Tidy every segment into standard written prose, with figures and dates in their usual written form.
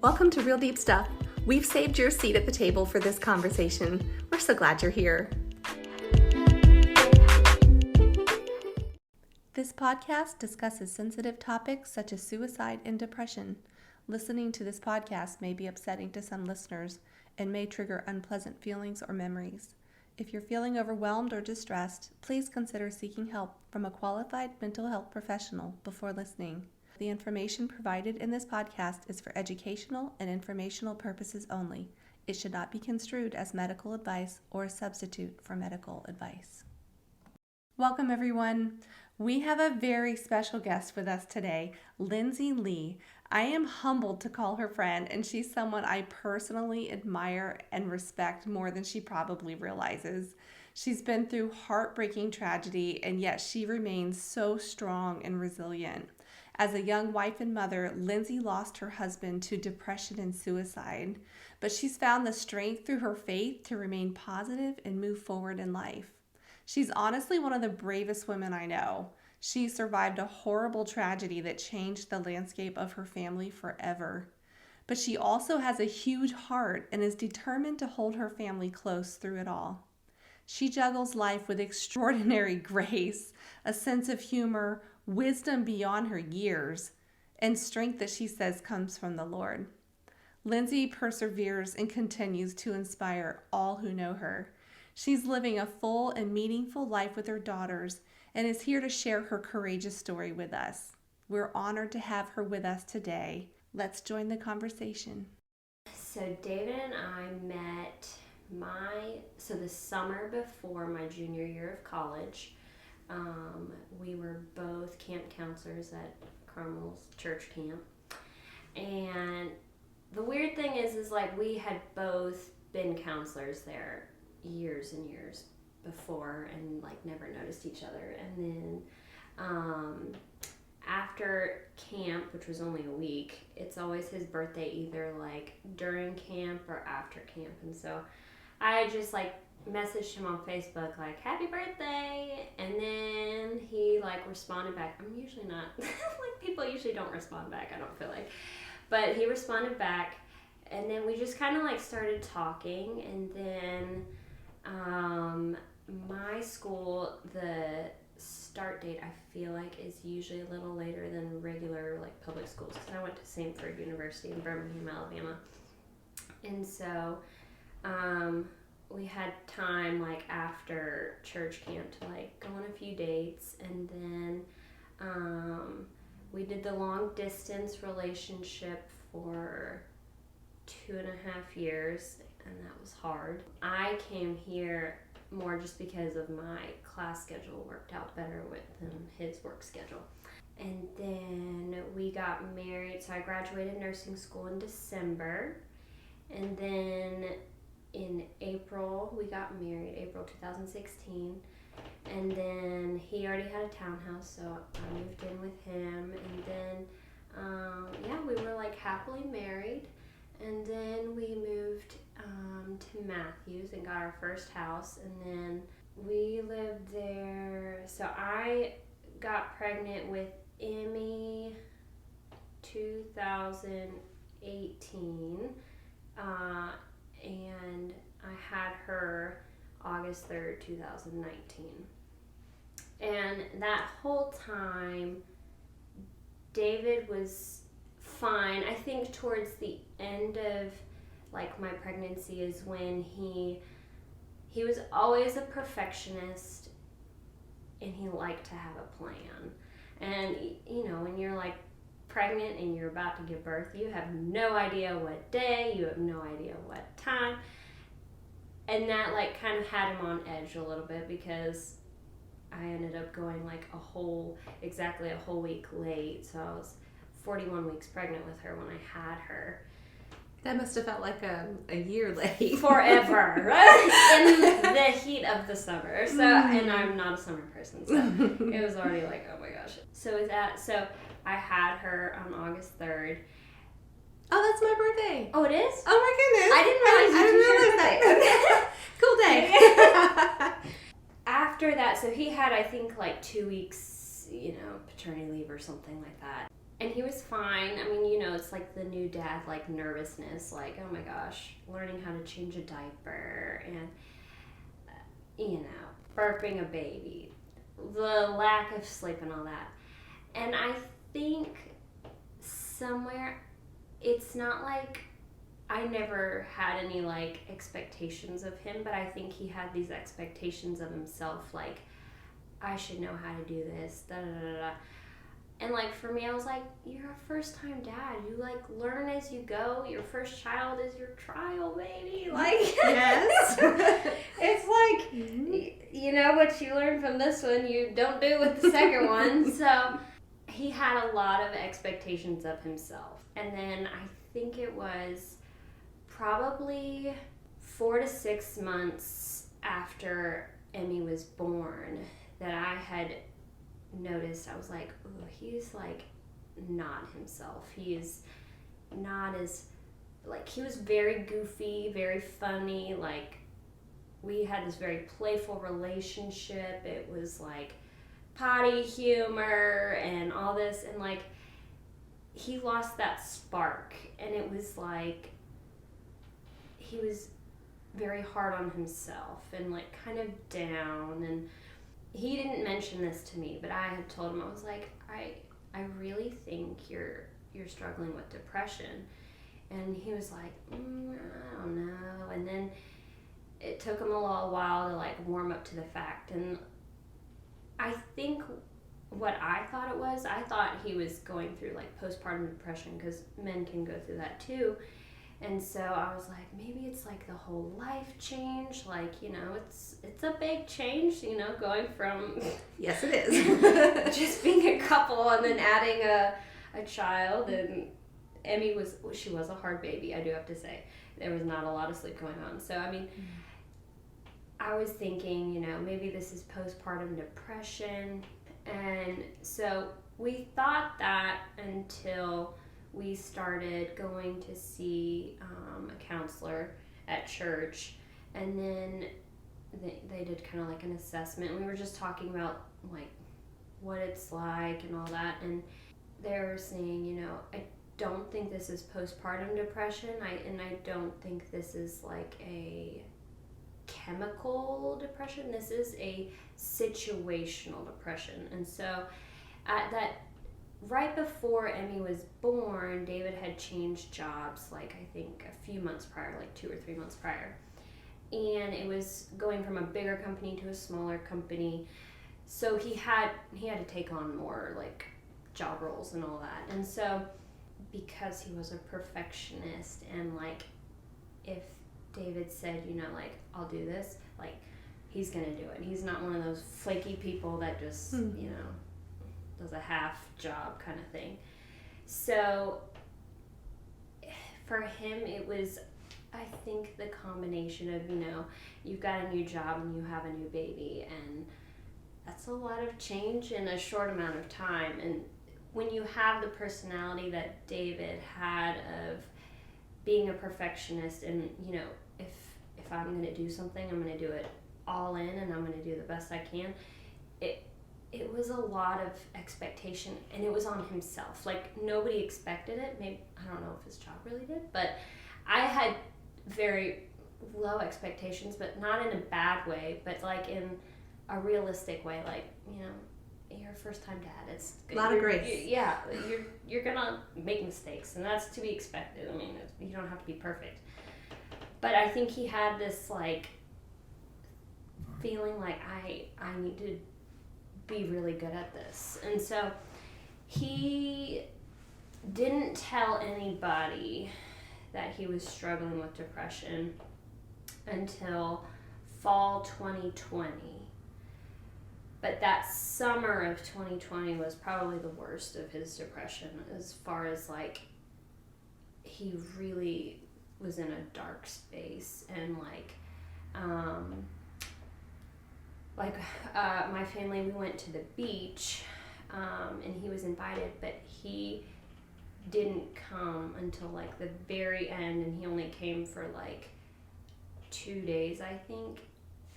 Welcome to Real Deep Stuff. We've saved your seat at the table for this conversation. We're so glad you're here. This podcast discusses sensitive topics such as suicide and depression. Listening to this podcast may be upsetting to some listeners and may trigger unpleasant feelings or memories. If you're feeling overwhelmed or distressed, please consider seeking help from a qualified mental health professional before listening. The information provided in this podcast is for educational and informational purposes only. It should not be construed as medical advice or a substitute for medical advice. Welcome, everyone. We have a very special guest with us today, Lindsey Lee. I am humbled to call her friend, and she's someone I personally admire and respect more than she probably realizes. She's been through heartbreaking tragedy, and yet she remains so strong and resilient. As a young wife and mother, Lindsey lost her husband to depression and suicide, but she's found the strength through her faith to remain positive and move forward in life. She's honestly one of the bravest women I know. She survived a horrible tragedy that changed the landscape of her family forever. But she also has a huge heart and is determined to hold her family close through it all. She juggles life with extraordinary grace, a sense of humor, wisdom beyond her years, and strength that she says comes from the Lord. Lindsey perseveres and continues to inspire all who know her. She's living a full and meaningful life with her daughters and is here to share her courageous story with us. We're honored to have her with us today. Let's join the conversation. So David and I met the summer before my junior year of college. We were both camp counselors at Carmel's church camp. And the weird thing is like we had both been counselors there years and years before and like never noticed each other. And then after camp, which was only a week, it's always his birthday either like during camp or after camp. And so I just like messaged him on Facebook like happy birthday, and then he like responded back. I'm usually not like people usually don't respond back, I don't feel like, but he responded back, and then we just kind of like started talking. And then my school, the start date I feel like is usually a little later than regular like public schools, because I went to Samford University in Birmingham, Alabama. And so we had time like after church camp to like go on a few dates, and then we did the long distance relationship for 2.5 years, and that was hard. I came here more just because of my class schedule worked out better with his work schedule. And then we got married, so I graduated nursing school in December, and then in April, we got married, April 2016, and then he already had a townhouse, so I moved in with him, and then, we were like happily married, and then we moved to Matthews and got our first house, and then we lived there. So I got pregnant with Emmy 2018, and I had her August 3rd, 2019. And that whole time, David was fine. I think towards the end of like my pregnancy is when he was always a perfectionist, and he liked to have a plan. And you know, when you're like pregnant and you're about to give birth, you have no idea what day, you have no idea what time, and that like kind of had him on edge a little bit, because I ended up going like exactly a whole week late, so I was 41 weeks pregnant with her when I had her. That must have felt like a year late. Forever. In the heat of the summer. So, and I'm not a summer person, so it was already like, oh my gosh. So I had her on August 3rd. Oh, that's my birthday. Oh, it is? Oh my goodness. I didn't realize that. Cool day. After that, so he had, I think, like 2 weeks, paternity leave or something like that. And he was fine. I mean, you know, it's like the new dad, like nervousness, like, oh my gosh, learning how to change a diaper and, you know, burping a baby, the lack of sleep and all that. And I think somewhere, it's not like I never had any like expectations of him, but I think he had these expectations of himself, like, I should know how to do this, da da da da. And like for me, I was like, you're a first time dad. You like learn as you go. Your first child is your trial, baby. Like, yes. It's like, you know, what you learn from this one, you don't do with the second one. So he had a lot of expectations of himself. And then I think it was probably 4 to 6 months after Emmy was born that I had noticed, I was like, oh, he's like not himself. He is not as, like, he was very goofy, very funny. Like, we had this very playful relationship. It was like potty humor and all this, and like he lost that spark, and it was like he was very hard on himself and like kind of down. And he didn't mention this to me, but I had told him, I was like, I really think you're struggling with depression. And he was like, I don't know. And then it took him a little while to like warm up to the fact. And I think what I thought it was, I thought he was going through like postpartum depression, because men can go through that too. And so I was like, maybe it's like the whole life change, like, you know, it's a big change, you know, going from yes, it is. just being a couple and then adding a child. And Emmy was a hard baby, I do have to say. There was not a lot of sleep going on. So I mean, I was thinking, you know, maybe this is postpartum depression. And so we thought that until we started going to see a counselor at church, and then they did kind of like an assessment. We were just talking about like what it's like and all that, and they were saying, you know, I don't think this is postpartum depression. I don't think this is like a chemical depression. This is a situational depression. And so at that, right before Emmy was born, David had changed jobs, like I think a few months prior, like 2 or 3 months prior. And it was going from a bigger company to a smaller company. So he had to take on more like job roles and all that. And so because he was a perfectionist, and like if David said, you know, like, I'll do this, like, he's gonna do it. He's not one of those flaky people that just, you know, does a half job kind of thing. So for him, it was, I think, the combination of, you know, you've got a new job and you have a new baby, and that's a lot of change in a short amount of time. And when you have the personality that David had of being a perfectionist, and, you know, if I'm going to do something, I'm going to do it all in, and I'm going to do the best I can, it was a lot of expectation, and it was on himself. Like, nobody expected it. Maybe, I don't know if his job really did, but I had very low expectations, but not in a bad way, but like in a realistic way. Like, you know, you're a first time dad. It's a lot of grace. You're gonna make mistakes, and that's to be expected. I mean, you don't have to be perfect. But I think he had this like feeling like I need to be really good at this. And so he didn't tell anybody that he was struggling with depression until fall 2020. But that summer of 2020 was probably the worst of his depression, as far as like he really was in a dark space. And my family, we went to the beach, and he was invited, but he didn't come until like the very end, and he only came for like 2 days, I think,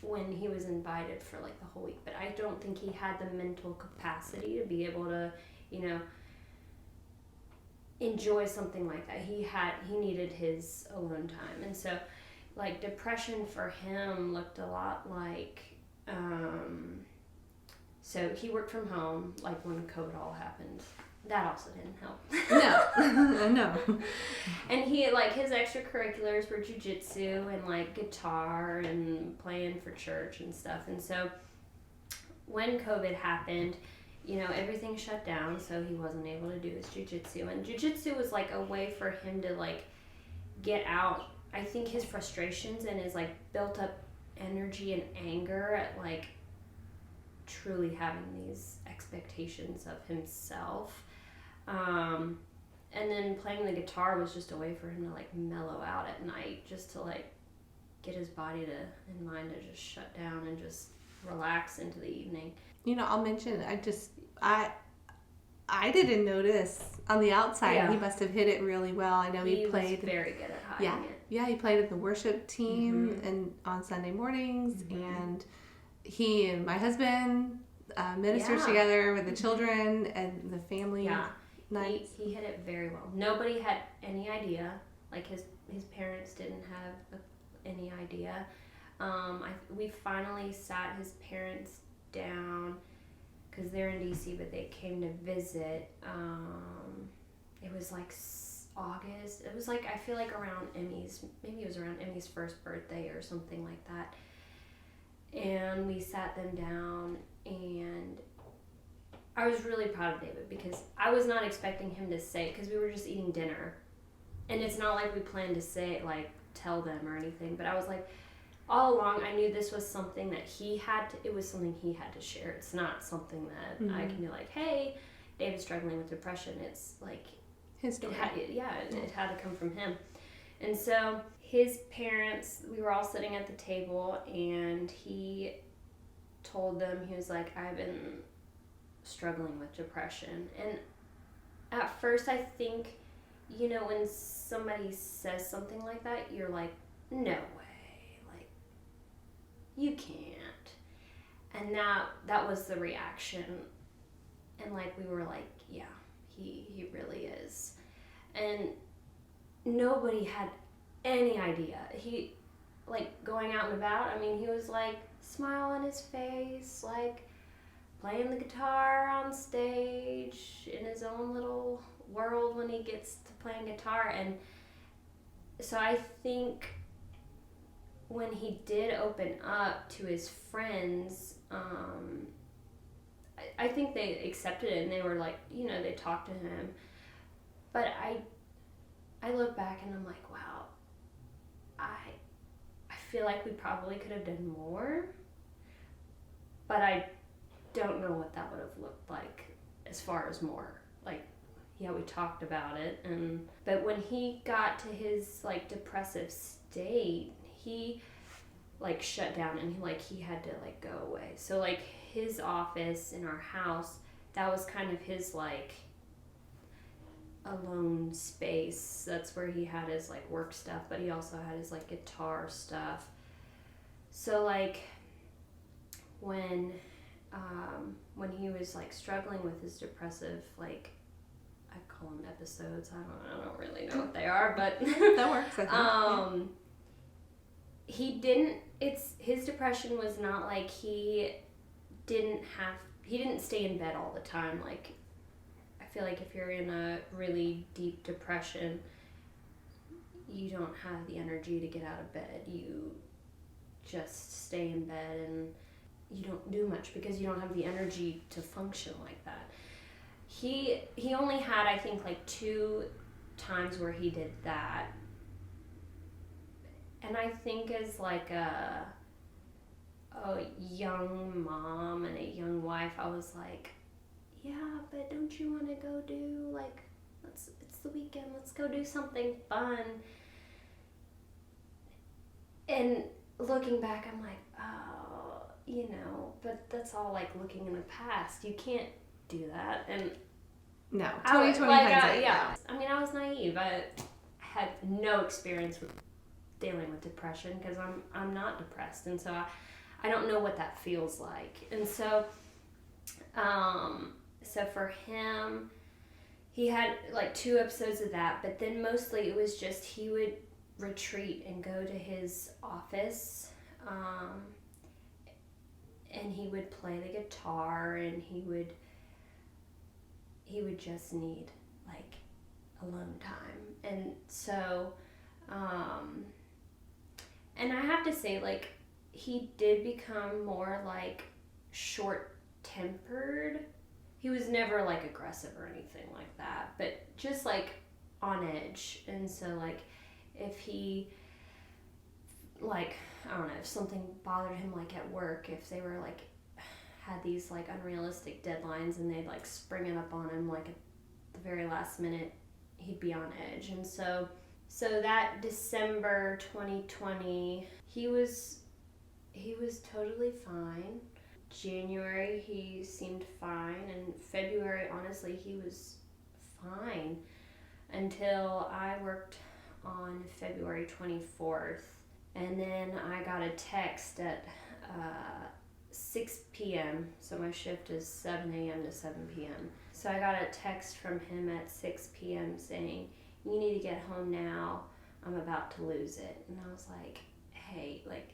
when he was invited for like the whole week. But I don't think he had the mental capacity to be able to, you know, enjoy something like that. He needed his alone time. And so like depression for him looked a lot like so he worked from home like when COVID all happened. That also didn't help. No. No. And he like his extracurriculars were jujitsu and like guitar and playing for church and stuff. And so when COVID happened, you know, everything shut down, so he wasn't able to do his jujitsu. And jujitsu was like a way for him to like get out, I think, his frustrations and his like built up energy and anger at like truly having these expectations of himself. And then playing the guitar was just a way for him to like mellow out at night, just to like get his body and mind to just shut down and just relax into the evening. You know, I'll mention, I didn't notice on the outside. Yeah. He must have hit it really well. I know he played. Was very good at hiding it. Yeah, he played at the worship team and on Sunday mornings, and he and my husband ministered together with the children and the family. Yeah, nights. He hit it very well. Nobody had any idea. Like his parents didn't have any idea. We finally sat his parents down because they're in DC, but they came to visit. It was like August. It was like, I feel like around Emmy's, maybe it was around Emmy's first birthday or something like that. And we sat them down, and I was really proud of David because I was not expecting him to say, because we were just eating dinner. And it's not like we planned to say, like, tell them or anything, but I was like, all along, I knew this was something that it was something he had to share. It's not something that I can be like, hey, David's struggling with depression. It's like, his story. It had to come from him. And so his parents, we were all sitting at the table, and he told them, he was like, I've been struggling with depression. And at first, I think, you know, when somebody says something like that, you're like, no way, like, you can't. And that was the reaction. And like, we were like, yeah, he really is. And nobody had any idea. He, like, going out and about, I mean, he was like, smile on his face, like, playing the guitar on stage in his own little world when he gets to playing guitar. And so I think when he did open up to his friends, I think they accepted it, and they were like, you know, they talked to him. But I look back and I'm like, wow, I feel like we probably could have done more, but I don't know what that would have looked like as far as more. Like, yeah, we talked about it, but when he got to his like depressive state, he like shut down, and he had to like go away. So like his office in our house, that was kind of his like alone space. That's where he had his like work stuff, but he also had his like guitar stuff. So like when he was like struggling with his depressive, like, I call them episodes, I don't really know what they are, but that works, I think. His depression was not like he didn't stay in bed all the time. Like, I feel like if you're in a really deep depression, you don't have the energy to get out of bed. You just stay in bed and you don't do much because you don't have the energy to function like that. He only had, I think, like 2 times where he did that. And I think as like a young mom and a young wife, I was like, yeah, but don't you want to go do, like, it's the weekend, let's go do something fun. And looking back, I'm like, oh, you know, but that's all like looking in the past. You can't do that. And no, 2020 hindsight. Yeah. I mean, I was naive. I had no experience with dealing with depression because I'm not depressed, and so I don't know what that feels like. And so so for him, he had like 2 episodes of that, but then mostly it was just he would retreat and go to his office, and he would play the guitar, and he would just need like alone time. And so and I have to say, like, he did become more like short tempered. He was never like aggressive or anything like that, but just like on edge. And so like if he, like, I don't know, if something bothered him like at work, if they were like had these like unrealistic deadlines and they'd like spring it up on him like at the very last minute, he'd be on edge. And so that December 2020, he was totally fine. January he seemed fine, and February honestly he was fine until I worked on February 24th, and then I got a text at 6 p.m. So my shift is 7 a.m. to 7 p.m. So I got a text from him at 6 p.m. saying, "You need to get home now, I'm about to lose it." And I was like, hey, like,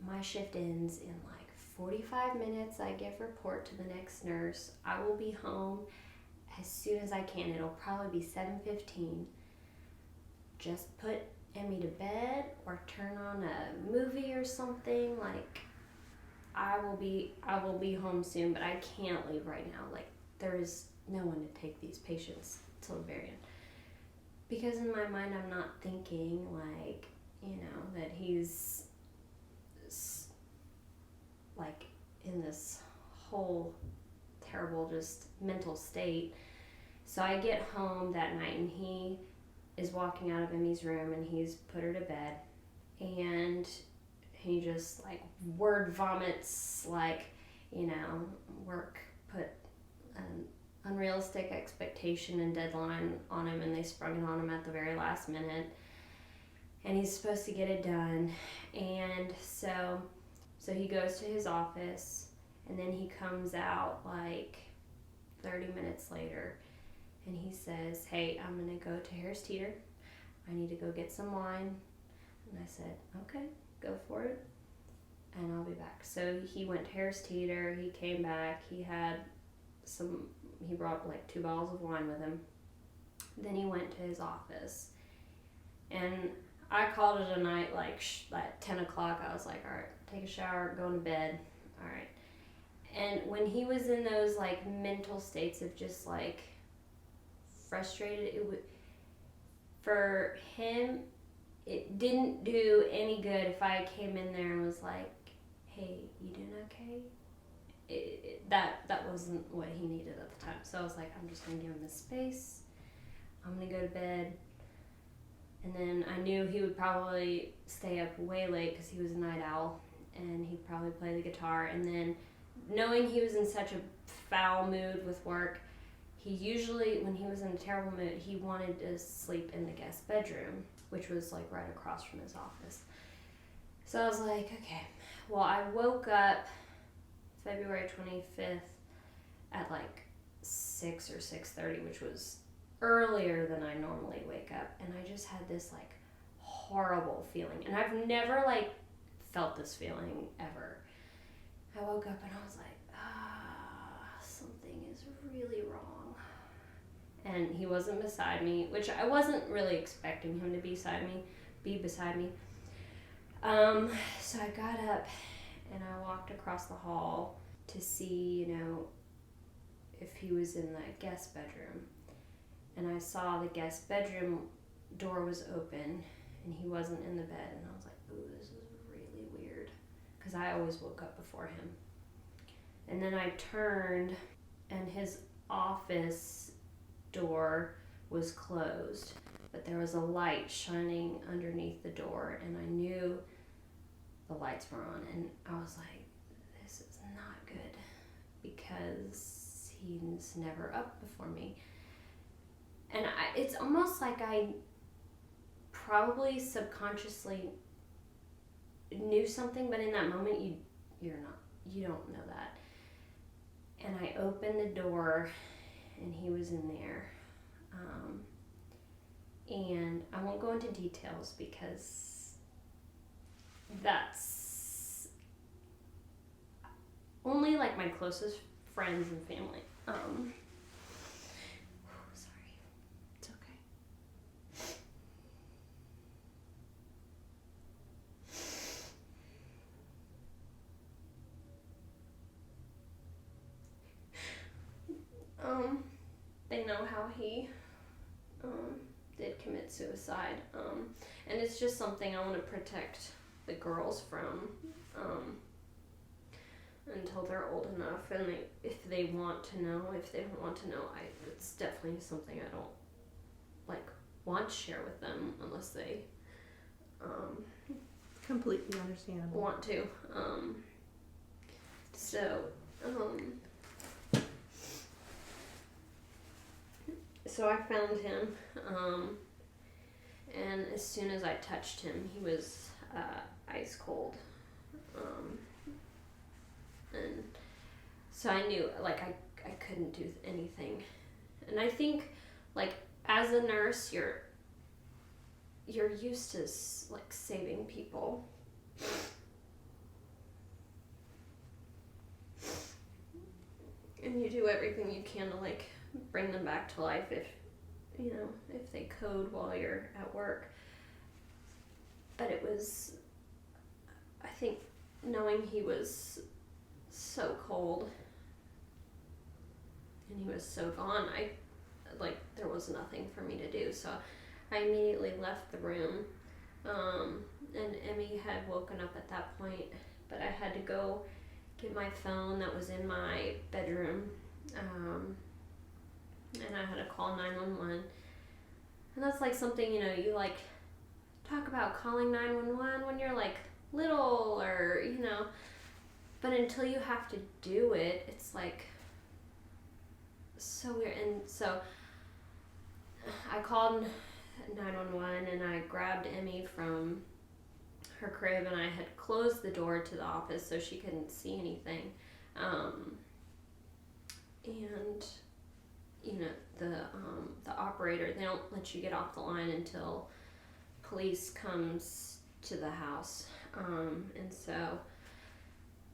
my shift ends in like 45 minutes. I give report to the next nurse. I will be home as soon as I can. It'll probably be 7:15. Just put Emmy to bed or turn on a movie or something. Like, I will be home soon, but I can't leave right now. Like, there is no one to take these patients till the very end. Because in my mind, I'm not thinking like, that he's like in this whole terrible just mental state. So I get home that night and he is walking out of Emmy's room and he's put her to bed, and he just like word vomits like, work put an unrealistic expectation and deadline on him, and they sprung it on him at the very last minute, and he's supposed to get it done. And so he goes to his office, and then he comes out like 30 minutes later, and he says, "Hey, I'm gonna go to Harris Teeter. I need to go get some wine." And I said, "Okay, go for it, and I'll be back." So he went to Harris Teeter, he came back, he brought like 2 bottles of wine with him. Then he went to his office, and I called it a night. Like at 10 o'clock, I was like, all right, take a shower, go to bed. All right. And when he was in those like mental states of just like frustrated, for him, it didn't do any good if I came in there and was like, "Hey, you doing okay?" That wasn't what he needed at the time. So I was like, I'm just gonna give him his space. I'm gonna go to bed. And then I knew he would probably stay up way late because he was a night owl, and he'd probably play the guitar. And then knowing he was in such a foul mood with work, he usually, when he was in a terrible mood, he wanted to sleep in the guest bedroom, which was like right across from his office. So I was like, okay. Well, I woke up February 25th at like 6 or 6:30, which was earlier than I normally wake up, and I just had this like horrible feeling, and I've never like felt this feeling ever. I woke up and I was like, something is really wrong. And he wasn't beside me, which I wasn't really expecting him to be beside me. So I got up and I walked across the hall to see, if he was in the guest bedroom. And I saw the guest bedroom door was open and he wasn't in the bed. And I was like, ooh, this is really weird. Because I always woke up before him. And then I turned and his office door was closed. But there was a light shining underneath the door. And I knew the lights were on. And I was like, this is not good. Because he's never up before me. And it's almost like I probably subconsciously knew something, but in that moment you don't know that. And I opened the door and he was in there. And I won't go into details because that's only like my closest friends and family. Sorry, it's okay. They know how he did commit suicide, and it's just something I want to protect the girls from until they're old enough, and if they want to know, if they don't want to know, it's definitely something I don't want to share with them unless they Completely understandable. want to. So I found him, and as soon as I touched him, he was ice cold, and so I knew I couldn't do anything. And I think as a nurse, you're used to saving people. And you do everything you can to bring them back to life if they code while you're at work. But it was, I think, knowing he was so cold and he was so gone, there was nothing for me to do. So I immediately left the room, and Emmy had woken up at that point, but I had to go get my phone that was in my bedroom, and I had to call 911. And that's something, you talk about calling 911 when you're little, or but until you have to do it, it's so weird. And so I called 911 and I grabbed Emmy from her crib, and I had closed the door to the office so she couldn't see anything. And the operator, they don't let you get off the line until police comes to the house. And so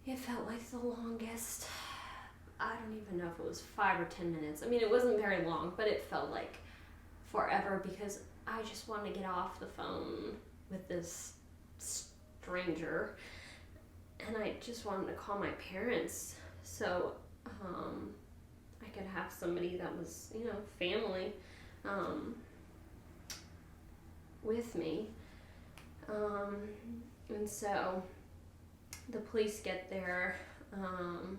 it felt like the longest, I don't even know if it was 5 or 10 minutes. I mean, it wasn't very long, but it felt like forever because I just wanted to get off the phone with this stranger, and I just wanted to call my parents so I could have somebody that was, family, with me. And so the police get there, and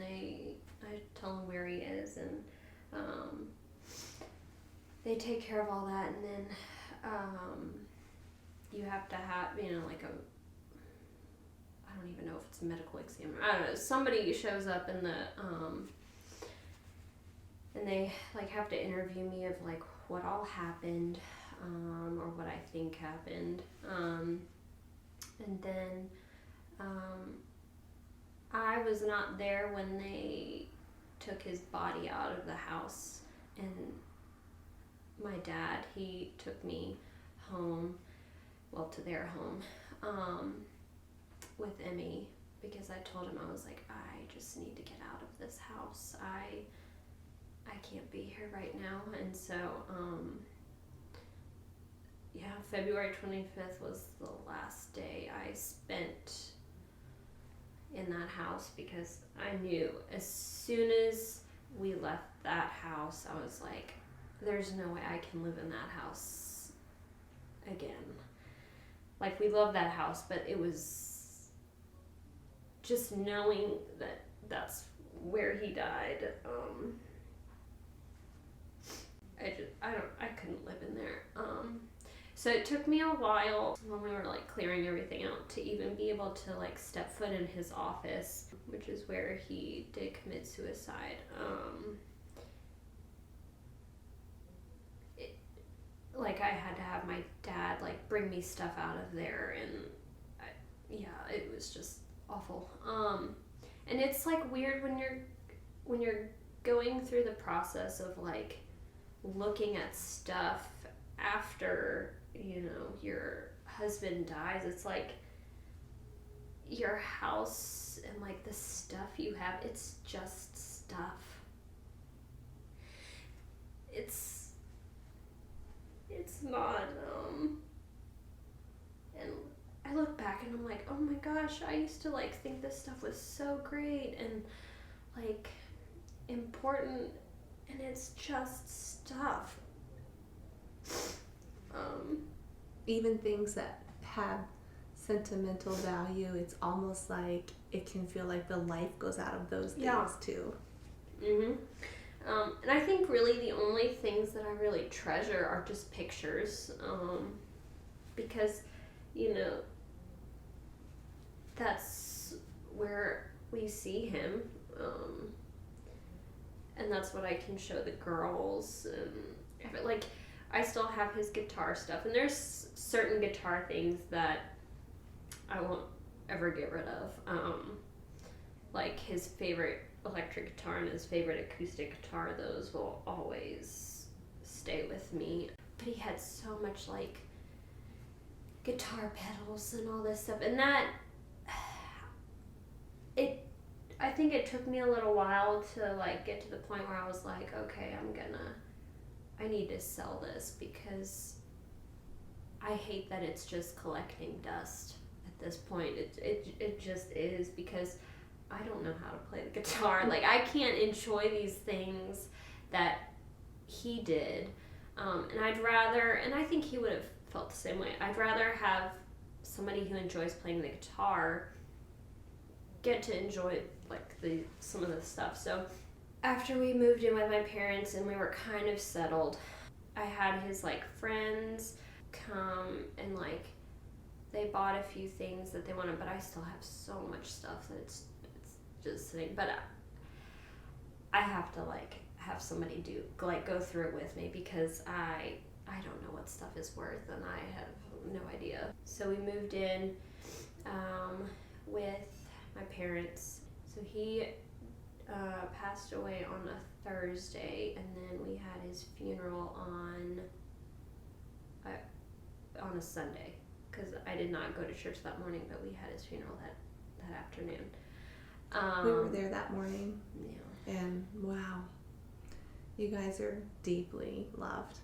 I tell them where he is, and they take care of all that, and then you have to have, I don't even know if it's a medical examiner. I don't know. Somebody shows up in the, and they have to interview me of what all happened, or what I think happened. And then I was not there when they took his body out of the house, and my dad, he took me home, to their home, with Emmy, because I told him, I was I just need to get out of this house. I can't be here right now. And so, February 25th was the last day I spent in that house, because I knew as soon as we left that house, I was there's no way I can live in that house again. We love that house, but it was just knowing that that's where he died. I couldn't live in there. So it took me a while when we were clearing everything out to even be able to step foot in his office, which is where he did commit suicide. I had to have my dad bring me stuff out of there, and it was just awful. And it's weird when you're going through the process of like looking at stuff after, you know, your husband dies, it's like your house and like the stuff you have, it's just stuff. It's not, and I look back and I'm like, oh my gosh, I used to like think this stuff was so great and like important, and it's just stuff. Even things that have sentimental value, it's almost like it can feel like the life goes out of those things too. Mm-hmm. And I think really the only things that I really treasure are just pictures, because, you know, that's where we see him, and that's what I can show the girls, and like, I still have his guitar stuff, and there's certain guitar things that I won't ever get rid of, like his favorite electric guitar and his favorite acoustic guitar, those will always stay with me. But he had so much like guitar pedals and all this stuff, and that I think it took me a little while to like get to the point where I was like, okay, I need to sell this, because I hate that it's just collecting dust at this point. It just is, because I don't know how to play the guitar. Like, I can't enjoy these things that he did. And I'd rather, and I think he would have felt the same way, I'd rather have somebody who enjoys playing the guitar get to enjoy like some of the stuff. So after we moved in with my parents and we were kind of settled, I had his like friends come and like they bought a few things that they wanted, but I still have so much stuff that it's just sitting. But I have to like have somebody go through it with me, because I don't know what stuff is worth, and I have no idea. So we moved in with my parents. So he passed away on a Thursday, and then we had his funeral on a Sunday, because I did not go to church that morning, but we had his funeral that afternoon. We were there that morning. Yeah. And wow, you guys are deeply loved.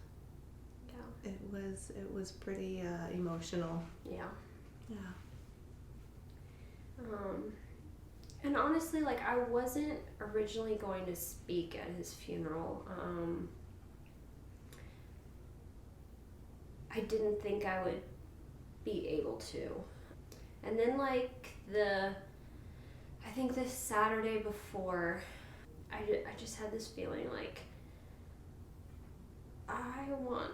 Yeah. It was pretty emotional. Yeah. Yeah. And honestly, like, I wasn't originally going to speak at his funeral. I didn't think I would be able to. And then, like, I think the Saturday before, I just had this feeling, like, I want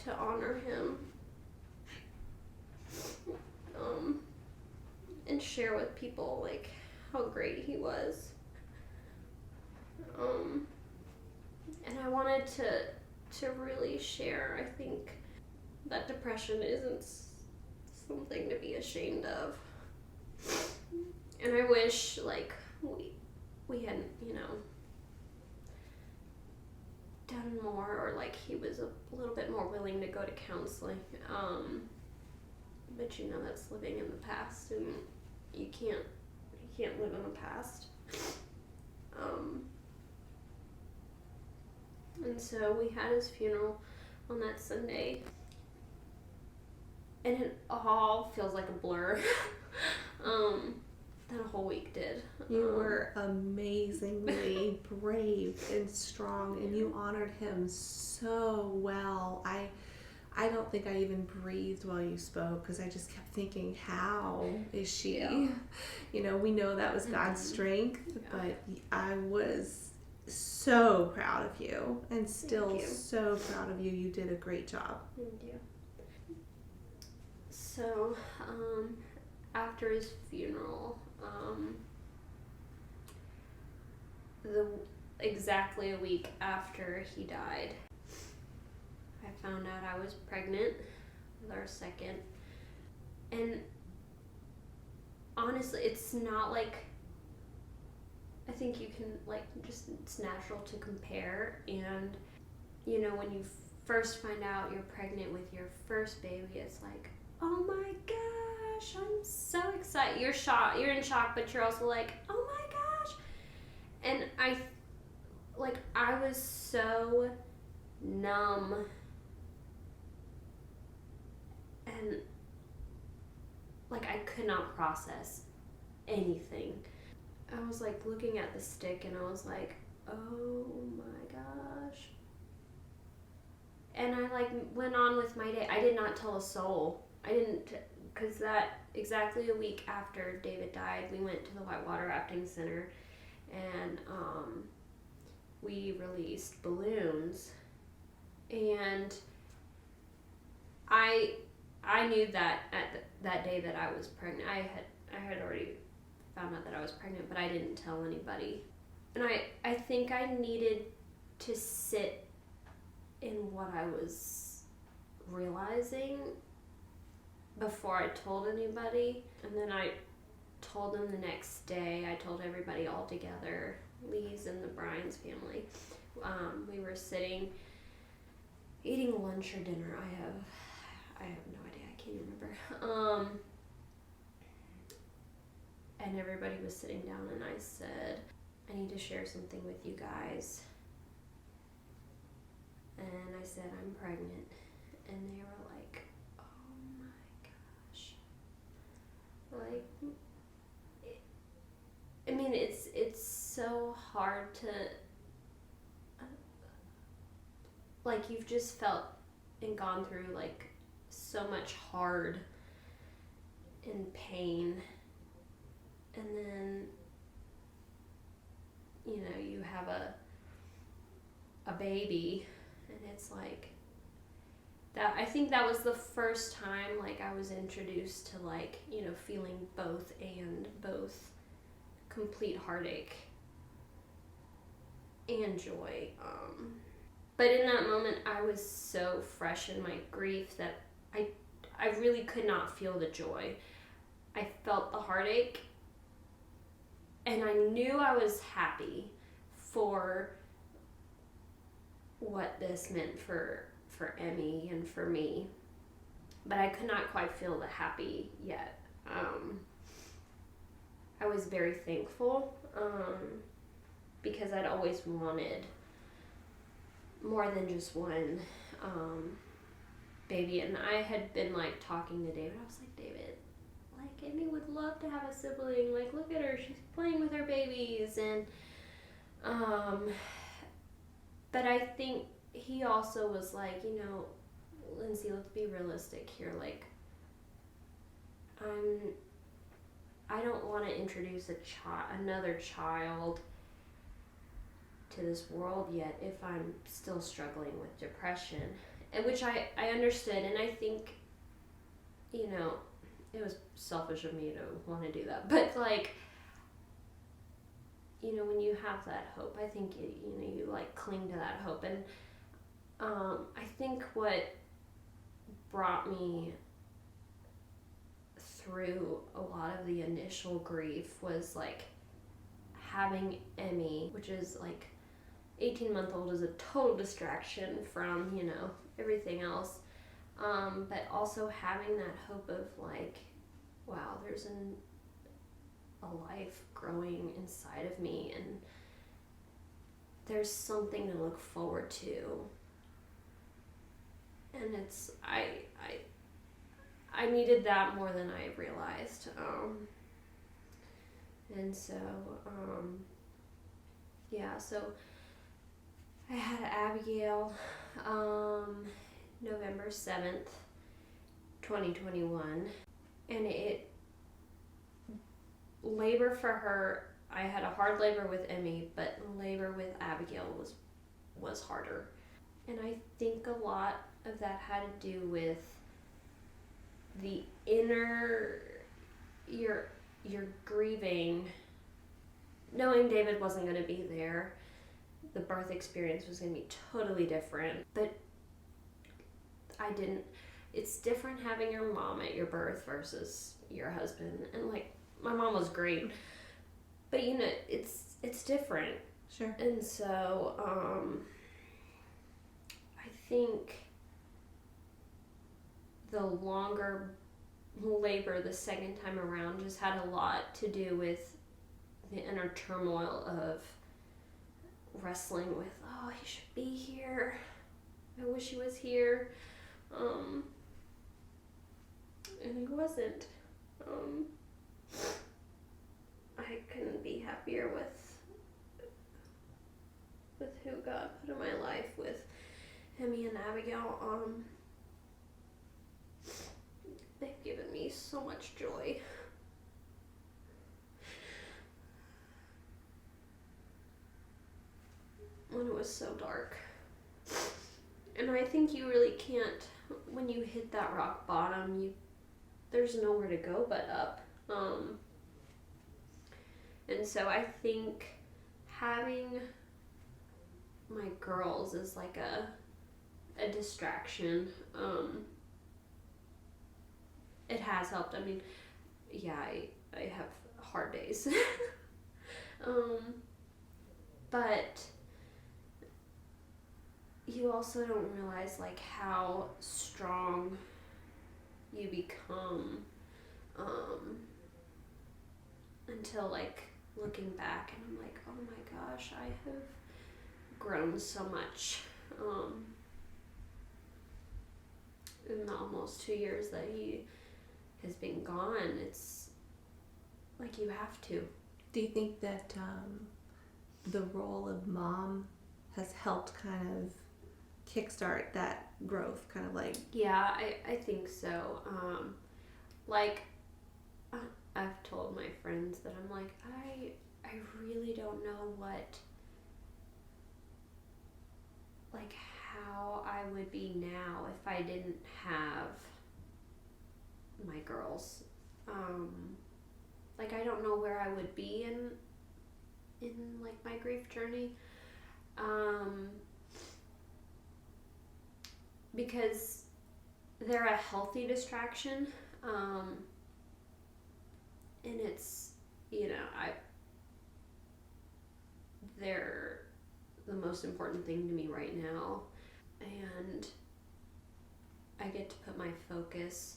to honor him. And share with people like how great he was. And I wanted to really share. I think that depression isn't something to be ashamed of. And I wish like we had, you know, done more, or like he was a little bit more willing to go to counseling. But you know, that's living in the past, and you can't live in the past. And so we had his funeral on that Sunday, and it all feels like a blur. That whole week did. You were amazingly brave and strong, and you honored him so well. I don't think I even breathed while you spoke, because I just kept thinking, how is she? Yeah. You know, we know that was God's strength, Yeah. but I was so proud of you, and still so proud of you. You did a great job. Thank you. So, after his funeral, exactly a week after he died, I found out I was pregnant with our second. And honestly, it's not like I think you can, like, just, it's natural to compare. And, you know, when you first find out you're pregnant with your first baby, it's like, oh my gosh, I'm so excited. You're in shock, but you're also like, oh my gosh. And I was so numb and, like, I could not process anything. I was, like, looking at the stick and I was like, oh my gosh. And I, like, went on with my day. I did not tell a soul. I didn't, because that, exactly a week after David died, we went to the Whitewater Rafting Center, and we released balloons. And I knew that that day that I was pregnant. I had already found out that I was pregnant, but I didn't tell anybody. And I think I needed to sit in what I was realizing before I told anybody. And then I told them the next day. I told everybody all together, Lee's and the Bryan's family. We were sitting, eating lunch or dinner. I have no idea. I can't remember. And everybody was sitting down, and I said, I need to share something with you guys. And I said, I'm pregnant. And they were like, oh my gosh. Like, I mean, it's so hard to, like, you've just felt and gone through, like, so much hard and pain. And then, you know, you have a baby, and it's like that. I think that was the first time, like, I was introduced to, like, you know, feeling both complete heartache and joy. But in that moment, I was so fresh in my grief that I really could not feel the joy. I felt the heartache, and I knew I was happy for what this meant for Emmy and for me, but I could not quite feel the happy yet. I was very thankful, because I'd always wanted more than just one baby. And I had been, like, talking to David. I was like, David, like, Emmy would love to have a sibling. Like, look at her, she's playing with her babies. And but I think he also was like, you know, Lindsey, let's be realistic here. Like, I don't want to introduce another child to this world yet if I'm still struggling with depression. And which I understood, and I think, you know, it was selfish of me to want to do that. But, like, you know, when you have that hope, I think, you like, cling to that hope. And I think what brought me through a lot of the initial grief was, like, having Emmy, which is, like, 18-month-old is a total distraction from, you know, everything else. But also having that hope of, like, wow, there's a life growing inside of me, and there's something to look forward to. And it's, I needed that more than I realized. And so, yeah, so I had Abigail, November 7th, 2021, and labor for her, I had a hard labor with Emmy, but labor with Abigail was harder. And I think a lot of that had to do with the inner, you're grieving, knowing David wasn't going to be there. The birth experience was going to be totally different, but it's different having your mom at your birth versus your husband. And, like, my mom was great, but, you know, it's it's different. Sure. And so, I think the longer labor the second time around just had a lot to do with the inner turmoil of wrestling with, oh, he should be here. I wish he was here. And he wasn't. I couldn't be happier with who God put in my life, with Hemi and Abigail. They've given me so much joy. When it was so dark. And I think you really can't, when you hit that rock bottom, there's nowhere to go but up. And so I think having my girls is like a distraction. It has helped. I mean, yeah, I have hard days. But you also don't realize like how strong you become until like looking back, and I'm like, oh my gosh, I have grown so much in the almost 2 years that he has been gone. It's like you have to. Do you think that the role of mom has helped kind of kickstart that growth, kind of like? Yeah, I think so. I've told my friends that I'm like, I really don't know how I would be now if I didn't have my girls. I don't know where I would be in like my grief journey. Because they're a healthy distraction. And it's, they're the most important thing to me right now. And I get to put my focus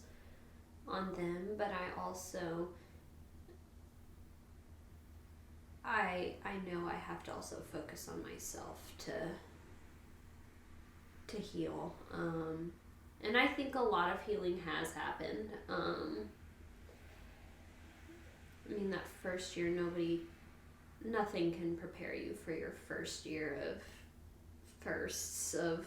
on them, but I also, I know I have to also focus on myself to heal. And I think a lot of healing has happened. I mean, that first year, nothing can prepare you for your first year of firsts of,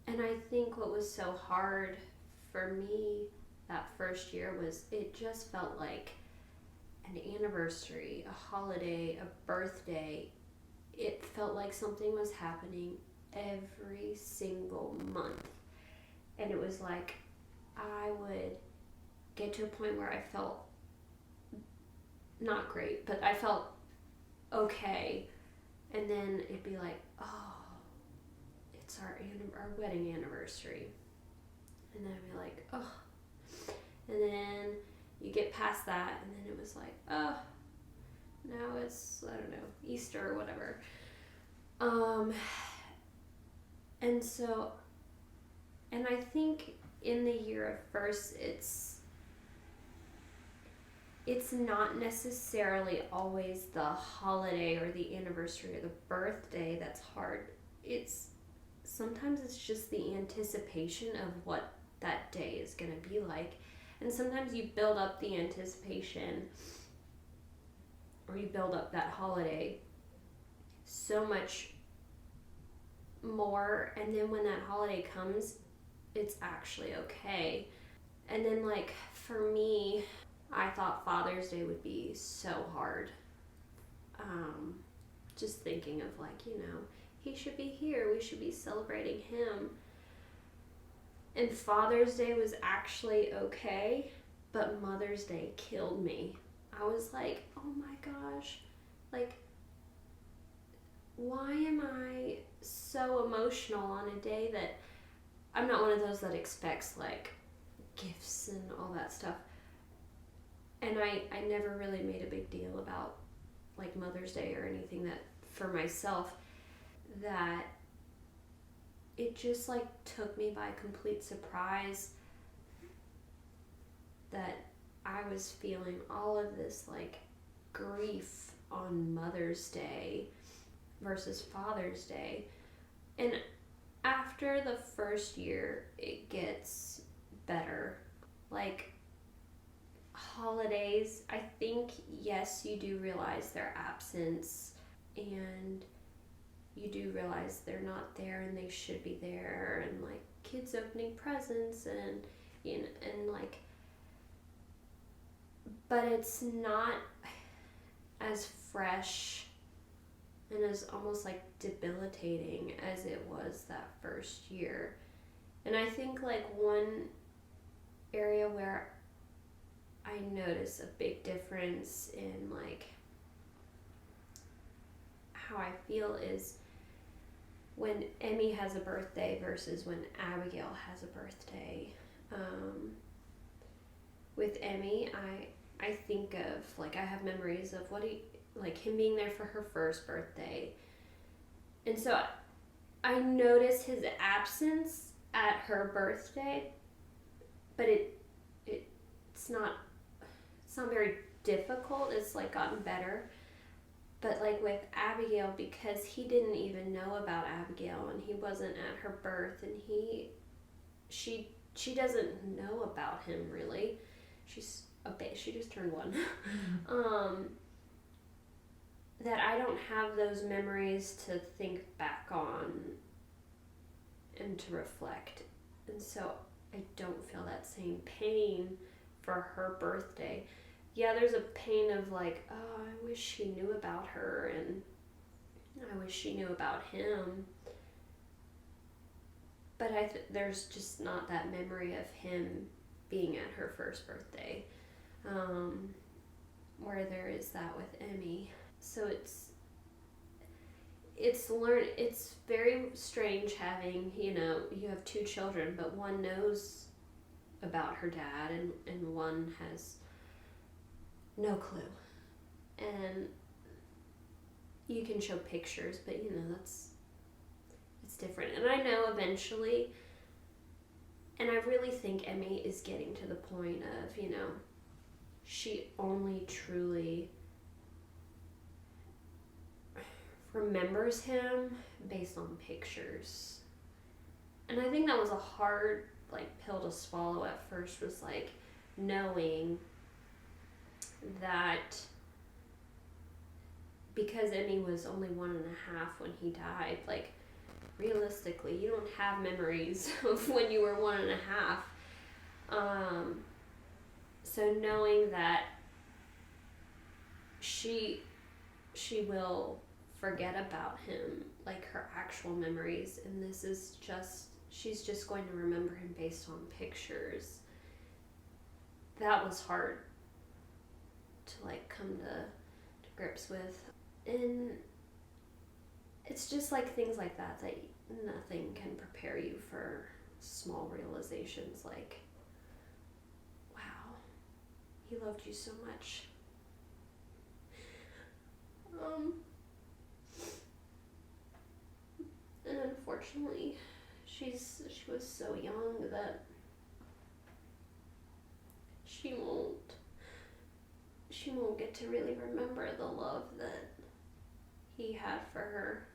and I think what was so hard for me that first year was it just felt like an anniversary, a holiday, a birthday. It felt like something was happening every single month. And it was like I would get to a point where I felt not great, but I felt okay. And then it'd be like, oh, it's our wedding anniversary. And then I'd be like, oh. And then you get past that, and then it was like, oh, now it's, I don't know, Easter or whatever. And so, and I think in the year of first, it's not necessarily always the holiday or the anniversary or the birthday that's hard. Sometimes it's just the anticipation of what that day is going to be like. And sometimes you build up the anticipation, or you build up that holiday so much more, and then when that holiday comes, it's actually okay. And then like for me, I thought Father's Day would be so hard. Just thinking of like, he should be here, we should be celebrating him. And Father's Day was actually okay, but Mother's Day killed me. I was like, oh my gosh, like, why am I so emotional on a day that I'm not one of those that expects like gifts and all that stuff. And I never really made a big deal about like Mother's Day or anything that for myself, that it just like took me by complete surprise that I was feeling all of this like grief on Mother's Day versus Father's Day. And after the first year, it gets better. Like holidays, I think, yes, you do realize their absence, and you do realize they're not there and they should be there, and like kids opening presents and like, but it's not as fresh and as almost like debilitating as it was that first year. And I think like one area where I notice a big difference in like how I feel is when Emmy has a birthday versus when Abigail has a birthday. With Emmy, I think of like, I have memories of like him being there for her first birthday. And so I notice his absence at her birthday, but it's not very difficult. It's like gotten better. But like with Abigail, because he didn't even know about Abigail and he wasn't at her birth, and she doesn't know about him really. She's a baby. She just turned 1. That I don't have those memories to think back on and to reflect. And so I don't feel that same pain for her birthday. Yeah, there's a pain of like, oh, I wish he knew about her, and I wish she knew about him. But there's just not that memory of him being at her first birthday, where there is that with Emmy. So it's very strange having, you have 2 children, but one knows about her dad and one has no clue. And you can show pictures, but it's different. And I know eventually, and I really think Emmy is getting to the point of, she only truly remembers him based on pictures. And I think that was a hard pill to swallow at first, was knowing that because Emmy was only 1.5 when he died, realistically you don't have memories of when you were 1.5. So knowing that she will forget about him, her actual memories, and this is she's just going to remember him based on pictures. That was hard to come to grips with. And it's just things like that nothing can prepare you for small realizations wow, he loved you so much. And unfortunately, she was so young that she won't get to really remember the love that he had for her.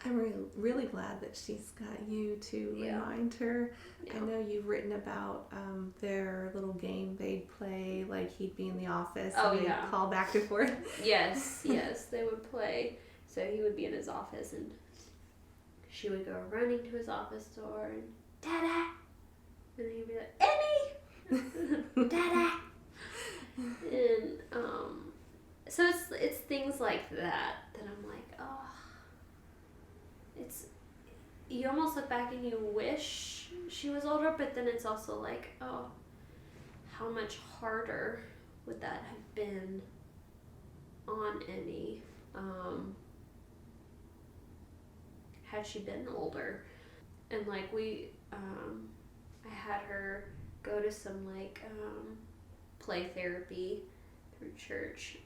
I'm really glad that she's got you to remind her. Yeah. I know you've written about their little game they'd play, he'd be in the office and they'd call back and forth. Yes, they would play. So he would be in his office and she would go running to his office door and, Dada! And he'd be like, Emmy! Dada! And so it's things like that I'm like, oh, you almost look back and you wish she was older, but then it's also oh, how much harder would that have been on Emmy had she been older. And I had her go to some play therapy through church.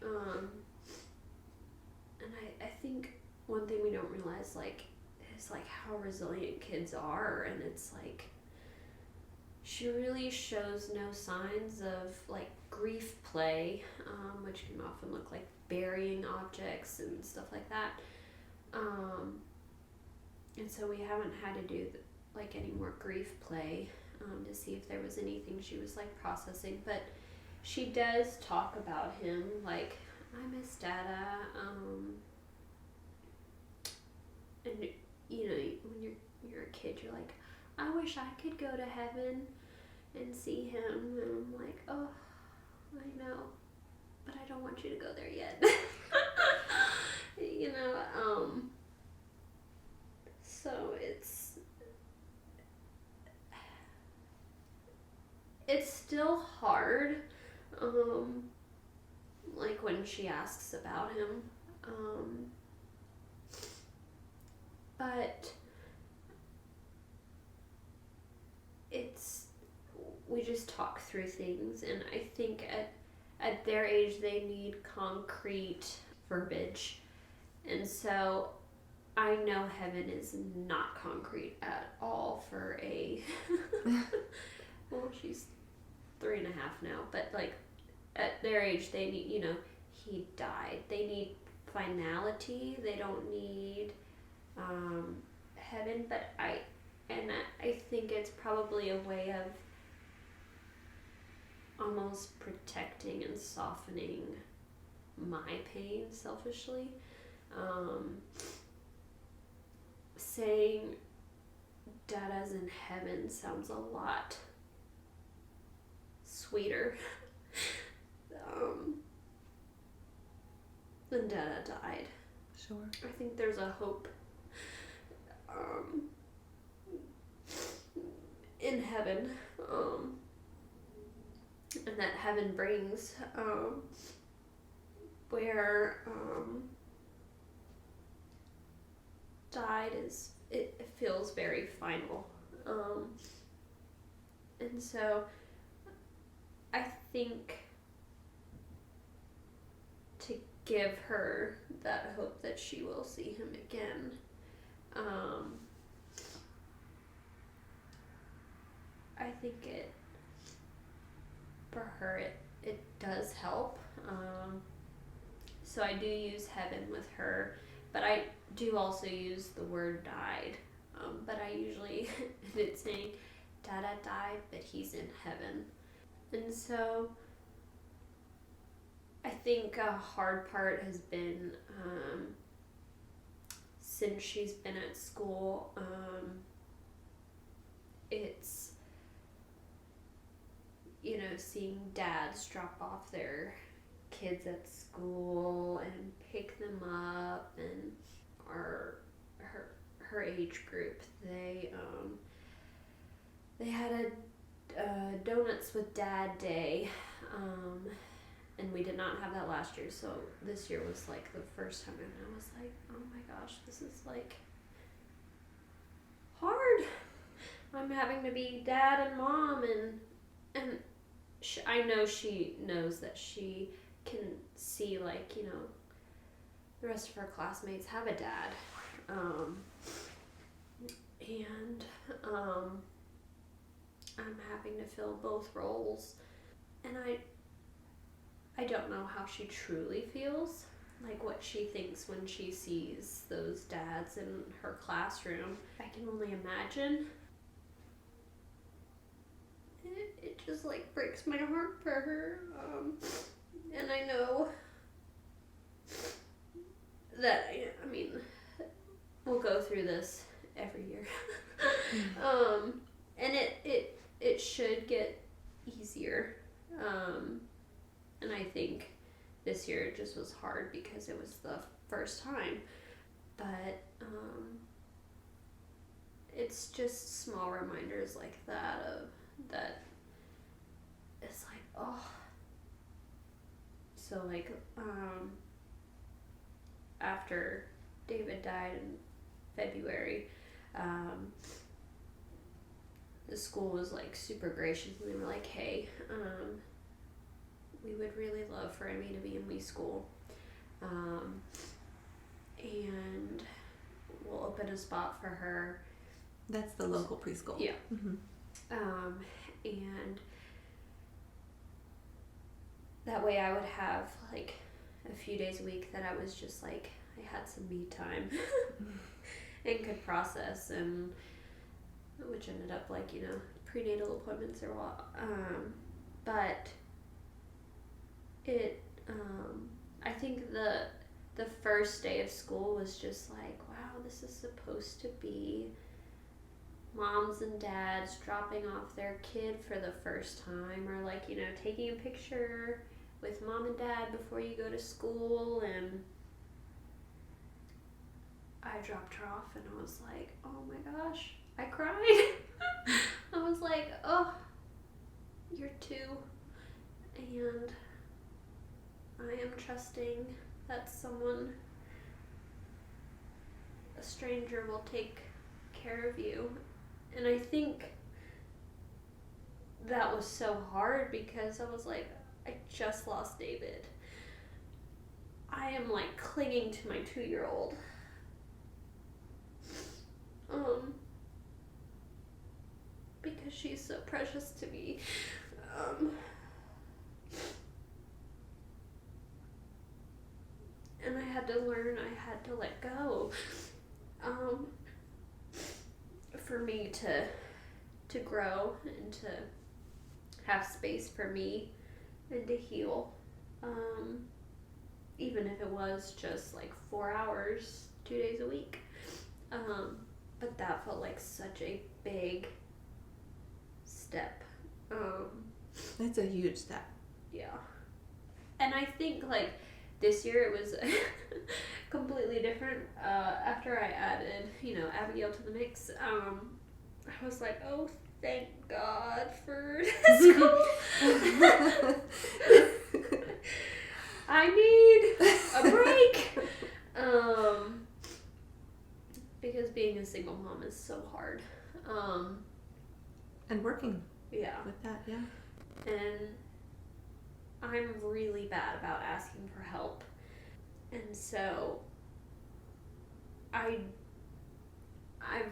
And I think one thing we don't realize, like, is, like, how resilient kids are. And it's, like, she really shows no signs of, like, grief play, which can often look like burying objects and stuff like that. And so we haven't had to do, like, any more grief play to see if there was anything she was, like, processing. But she does talk about him, like, I miss Dada. And, you know, when you're a kid, you're like, I wish I could go to heaven and see him. And I'm like, oh, I know, but I don't want you to go there yet. You know, so it's still hard, like when she asks about him, but we just talk through things, and I think at their age they need concrete verbiage, and so I know heaven is not concrete at all for a well, she's 3.5 now, but like at their age they need, you know, he died, they need finality, they don't need heaven. But I think it's probably a way of almost protecting and softening my pain selfishly. Saying Dada's in heaven sounds a lot sweeter than Dada died. Sure. I think there's a hope in heaven, and that heaven brings, where died is, it feels very final, and so I think to give her that hope that she will see him again, I think for her it does help. So I do use heaven with her, but I do also use the word died. But I usually end it saying Dada died, but he's in heaven. And so I think a hard part has been, since she's been at school, it's, you know, seeing dads drop off their kids at school and pick them up, and her age group, they had a Donuts with Dad Day, and we did not have that last year, so this year was like the first time, and I was like, oh my gosh, this is like hard. I'm having to be dad and mom, and I know she knows that she can see, like, you know, the rest of her classmates have a dad, and I'm having to fill both roles, and I don't know how she truly feels, like what she thinks when she sees those dads in her classroom. I can only imagine. It just, like, breaks my heart for her, and I know that, I mean, we'll go through this every year, and it should get easier, and I think this year it just was hard because it was the first time, but it's just small reminders like that it's like, oh. So, like, after David died in February, the school was, like, super gracious, and they were like, hey, we would really love for Emmy to be in Lee School. And we'll open a spot for her. That's the local preschool. Yeah. Mm-hmm. And that way I would have like a few days a week that I was just like, I had some me time and could process, and which ended up like, you know, prenatal appointments or what. But it, I think the first day of school was just like, wow, this is supposed to be moms and dads dropping off their kid for the first time, or like, you know, taking a picture with mom and dad before you go to school. And I dropped her off and I was like, oh my gosh, I cried. I was like, oh, you're 2, and I am trusting that someone, a stranger, will take care of you. And I think that was so hard because I was like, I just lost David. I am like clinging to my 2-year-old. Because she's so precious to me. And I had to learn, I had to let go. For me to grow and to have space for me and to heal. Even if it was just like 4 hours, 2 days a week. But that felt like such a big step. It's a huge step. Yeah. And I think like this year it was completely different. After I added, you know, Abigail to the mix, I was like, oh, thank God for school. I need a break. Because being a single mom is so hard. And working. Yeah. With that, yeah. And I'm really bad about asking for help. And so I've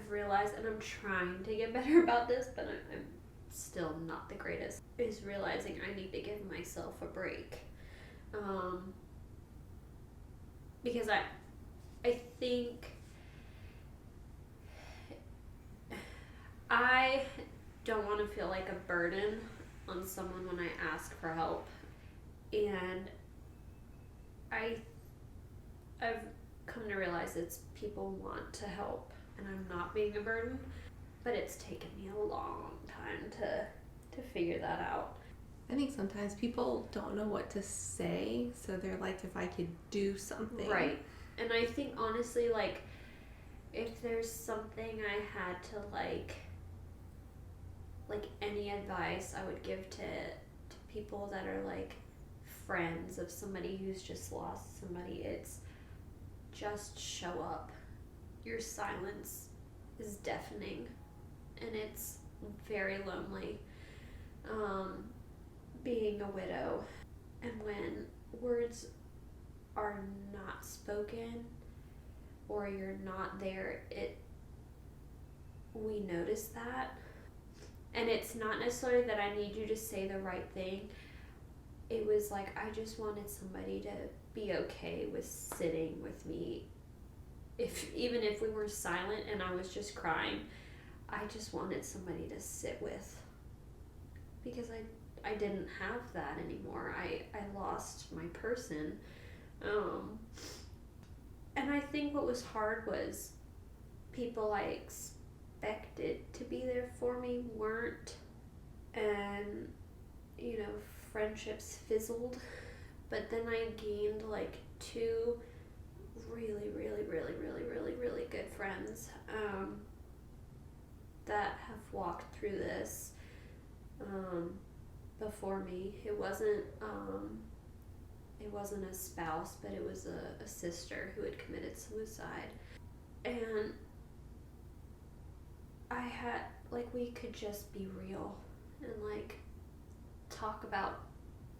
realized, and I'm trying to get better about this, but I'm still not the greatest, is realizing I need to give myself a break. Because I think I don't want to feel like a burden on someone when I ask for help. And I've come to realize it's people want to help and I'm not being a burden, but it's taken me a long time to figure that out. I think sometimes people don't know what to say, so they're like, if I could do something. Right. And I think honestly, like, if there's something I had to like any advice I would give to people that are like friends of somebody who's just lost somebody, it's just show up. Your silence is deafening and it's very lonely. Being a widow, and when words are not spoken or you're not there, we notice that. And it's not necessarily that I need you to say the right thing. It was like I just wanted somebody to be okay with sitting with me. Even if we were silent and I was just crying, I just wanted somebody to sit with. Because I didn't have that anymore. I lost my person. And I think what was hard was people I expected to be there for me weren't. And, you know, friendships fizzled. But then I gained like 2 really, really, really, really, really, really good friends that have walked through this before me. It wasn't a spouse, but it was a sister who had committed suicide. And I had, we could just be real and, talk about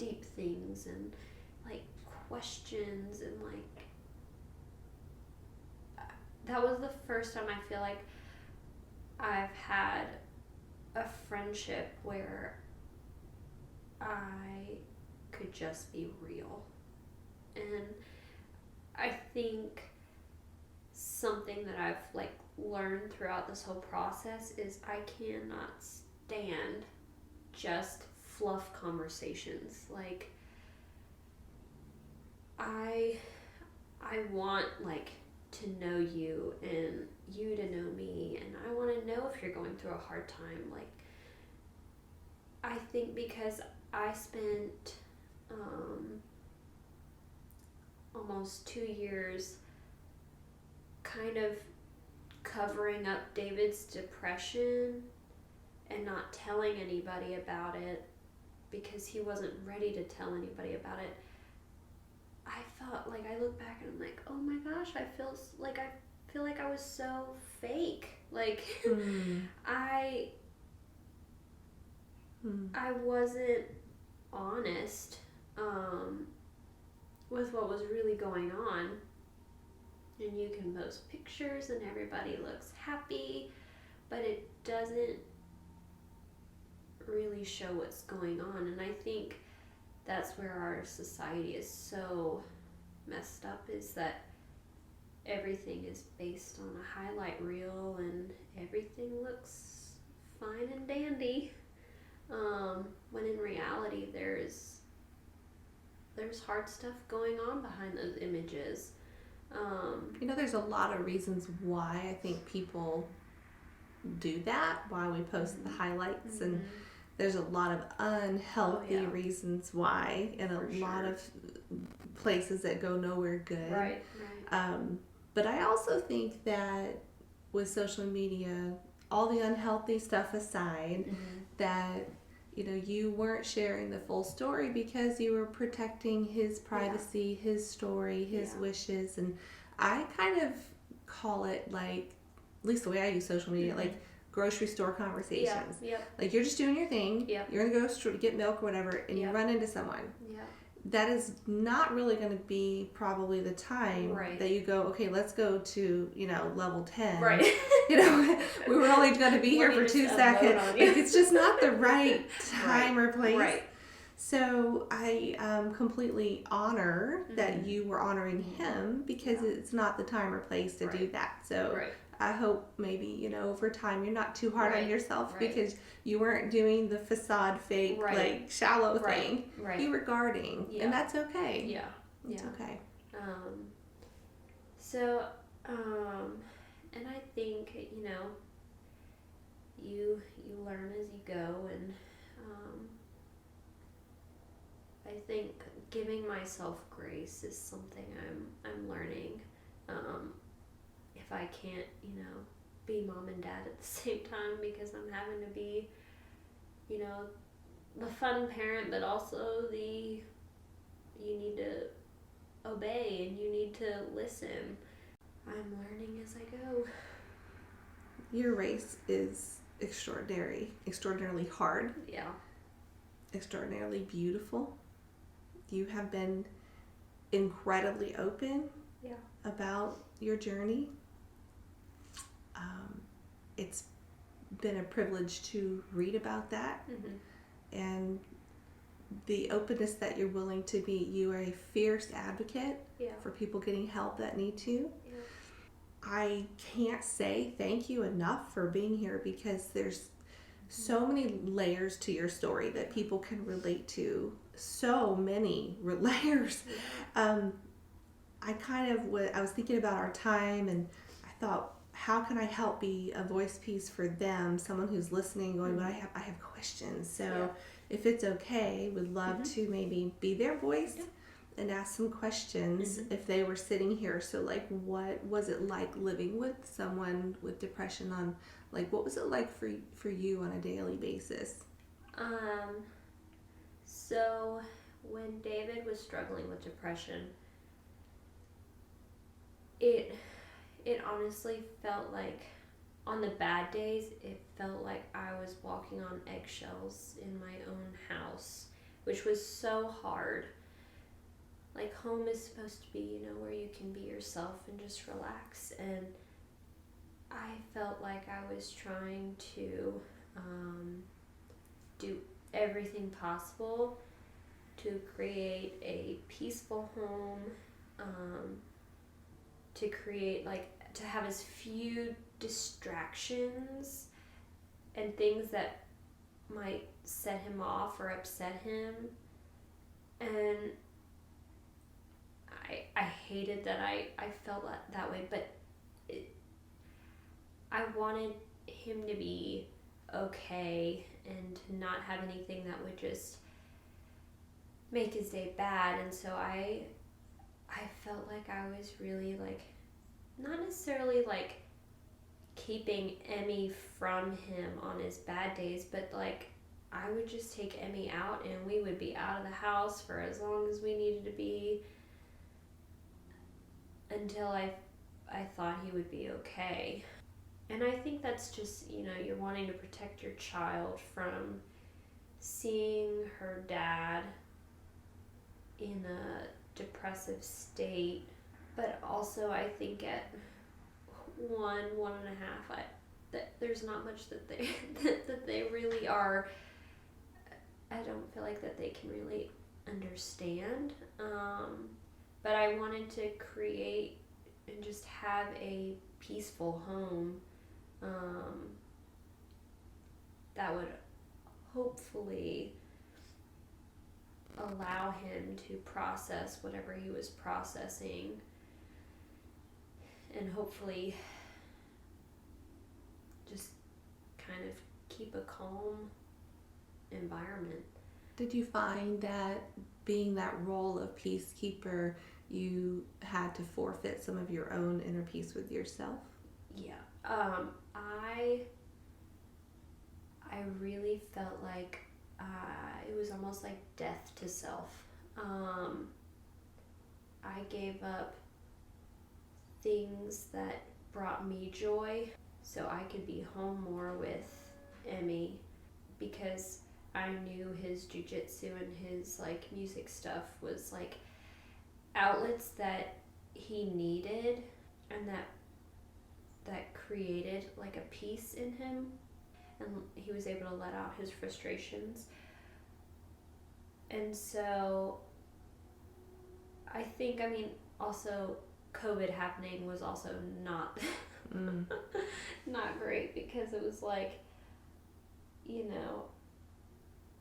deep things and like questions, and like that was the first time I feel like I've had a friendship where I could just be real. And I think something that I've like learned throughout this whole process is I cannot stand just fluff conversations. Like I want like to know you and you to know me, and I want to know if you're going through a hard time. Like I think because I spent almost 2 years kind of covering up David's depression and not telling anybody about it because he wasn't ready to tell anybody about it. I felt like, I look back and I'm like, oh my gosh, I feel like I was so fake. Like I wasn't honest with what was really going on. And you can post pictures and everybody looks happy, but it doesn't really show what's going on. And I think that's where our society is so messed up, is that everything is based on a highlight reel and everything looks fine and dandy, when in reality there's hard stuff going on behind those images. There's a lot of reasons why I think people do that, why we post the highlights, and there's a lot of unhealthy reasons why, and a lot of places that go nowhere good. Right. But I also think that with social media, all the unhealthy stuff aside, that you weren't sharing the full story because you were protecting his privacy, his story, his wishes. And I kind of call it, like, at least the way I use social media, like grocery store conversations. Like, you're just doing your thing. You're going to go get milk or whatever, and you run into someone. That is not really going to be probably the time that you go, okay, let's go to, level 10. Right. We were only going to be here for 2 seconds. Like, it's just not the right time or place. Right. So I completely honor that you were honoring him, because it's not the time or place to do that. So I hope maybe, over time you're not too hard on yourself because you weren't doing the facade fake, like shallow thing. You were guarding, and that's okay. It's okay. And I think, you learn as you go, and I think giving myself grace is something I'm learning. If I can't, be mom and dad at the same time, because I'm having to be, the fun parent, but also you need to obey and you need to listen. I'm learning as I go. Your race is extraordinarily hard. Extraordinarily beautiful. You have been incredibly open about your journey. It's been a privilege to read about that, and the openness that you're willing to be. You are a fierce advocate for people getting help that need to. I can't say thank you enough for being here, because there's so many layers to your story that people can relate to. So many layers. I was thinking about our time, and I thought, how can I help be a voice piece for them, someone who's listening going, but I have questions. So if it's okay, would love to maybe be their voice and ask some questions if they were sitting here. So, like, what was it like living with someone with depression? What was it like for you on a daily basis? So when David was struggling with depression, it honestly felt like, on the bad days, it felt like I was walking on eggshells in my own house, which was so hard. Like, home is supposed to be, you know, where you can be yourself and just relax. And I felt like I was trying to do everything possible to create a peaceful home, to create, like, to have as few distractions and things that might set him off or upset him. And I hated that I felt that way, but I wanted him to be okay and to not have anything that would just make his day bad. And so I felt like I was really, like, not necessarily like keeping Emmy from him on his bad days, but like I would just take Emmy out and we would be out of the house for as long as we needed to be until I thought he would be okay. And I think that's just, you know, you're wanting to protect your child from seeing her dad in a depressive state. But also I think at 1.5, there's not much that they that they really are. I don't feel like that they can really understand. But I wanted to create and just have a peaceful home that would hopefully allow him to process whatever he was processing, and hopefully just kind of keep a calm environment. Did you find that being that role of peacekeeper, you had to forfeit some of your own inner peace with yourself? Yeah. I really felt like it was almost like death to self. I gave up things that brought me joy so I could be home more with Emmy, because I knew his jujitsu and his like music stuff was like outlets that he needed, and that created like a peace in him, and he was able to let out his frustrations. And so I think, I mean, also COVID happening was also not not great, because it was like, you know,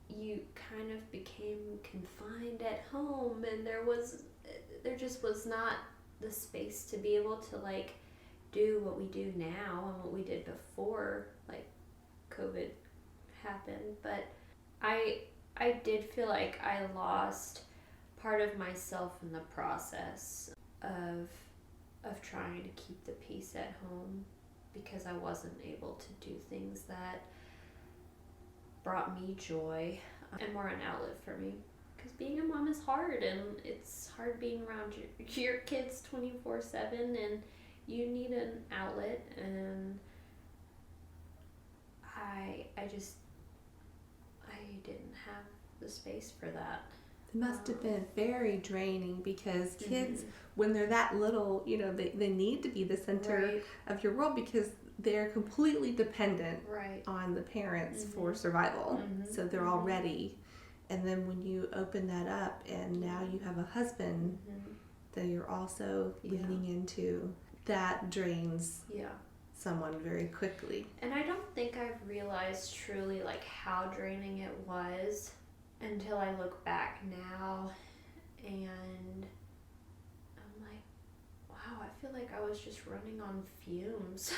you kind of became confined at home, and there just was not the space to be able to like do what we do now and what we did before like COVID happened. But I did feel like I lost part of myself in the process of trying to keep the peace at home, because I wasn't able to do things that brought me joy and were an outlet for me. Because being a mom is hard, and it's hard being around your kids 24/7, and you need an outlet, and I didn't have the space for that. It must have been very draining, because kids, when they're that little, you know, they need to be the center of your world, because they're completely dependent on the parents for survival. So they're all ready. And then when you open that up and now you have a husband that you're also leaning into, that drains someone very quickly. And I don't think I've realized truly like how draining it was until I look back now, and I'm like, wow, I feel like I was just running on fumes.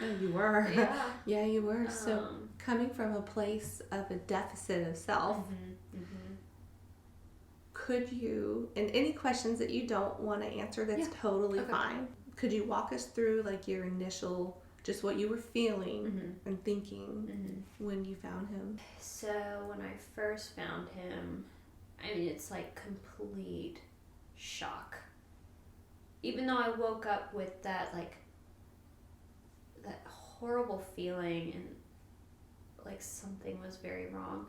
Yeah, you were. Yeah, you were. So coming from a place of a deficit of self, could you, and any questions that you don't want to answer, that's totally fine. Could you walk us through like your initial, just what you were feeling and thinking when you found him? So when I first found him, I mean, it's like complete shock. Even though I woke up with that like that horrible feeling and like something was very wrong,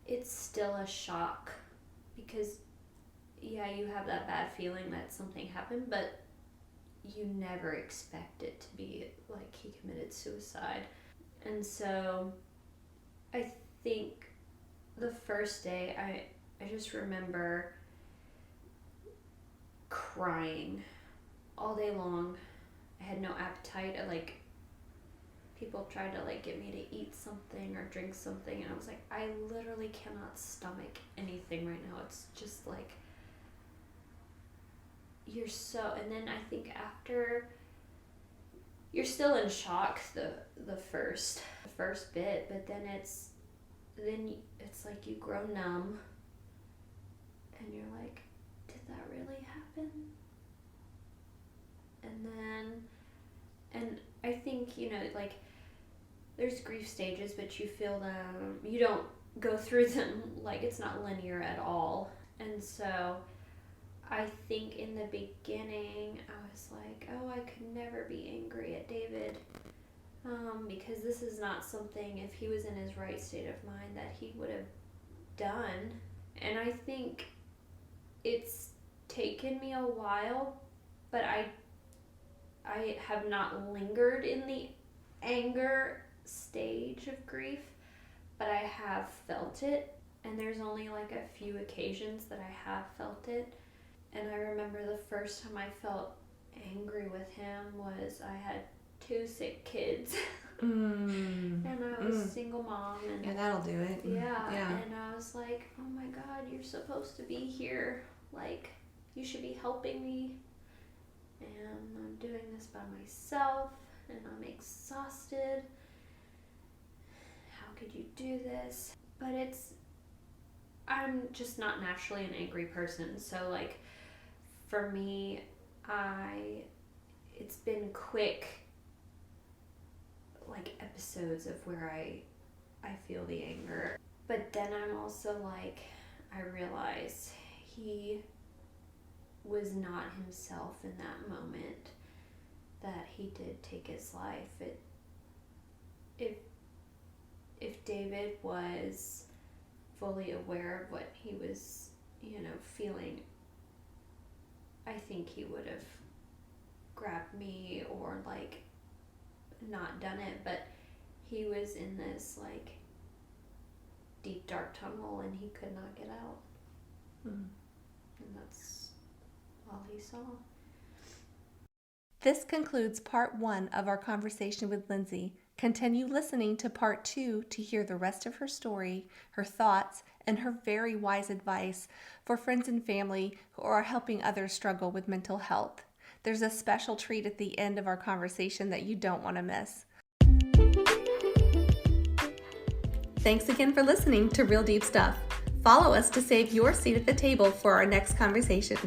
it's still a shock because, yeah, you have that bad feeling that something happened, but you never expect it to be like he committed suicide. And so I think the first day I just remember crying all day long. I had no appetite. People tried to get me to eat something or drink something, and I was like, I literally cannot stomach anything right now. It's just you're so, and then I think after, you're still in shock the first bit, but then it's like you grow numb and you're like, did that really happen? And I think, there's grief stages, but you feel them, you don't go through them, it's not linear at all. And so I think in the beginning I was like, oh, I could never be angry at David, because this is not something, if he was in his right state of mind, that he would have done. And I think it's taken me a while, but I have not lingered in the anger stage of grief, but I have felt it, and there's only a few occasions that I have felt it. And I remember the first time I felt angry with him was I had 2 sick kids. And I was a single mom. And yeah, that'll do it. Yeah. And I was like, oh my God, you're supposed to be here. You should be helping me. And I'm doing this by myself, and I'm exhausted. How could you do this? But I'm just not naturally an angry person. So for me, it's been quick, episodes of where I feel the anger. But then I'm also I realize he was not himself in that moment, that he did take his life. If David was fully aware of what he was, feeling, I think he would have grabbed me or not done it. But he was in this deep dark tunnel, and he could not get out. And that's all he saw. This concludes part 1 of our conversation with Lindsey. Continue listening to part 2 to hear the rest of her story, her thoughts, and her very wise advice for friends and family who are helping others struggle with mental health. There's a special treat at the end of our conversation that you don't want to miss. Thanks again for listening to Real Deep Stuff. Follow us to save your seat at the table for our next conversation.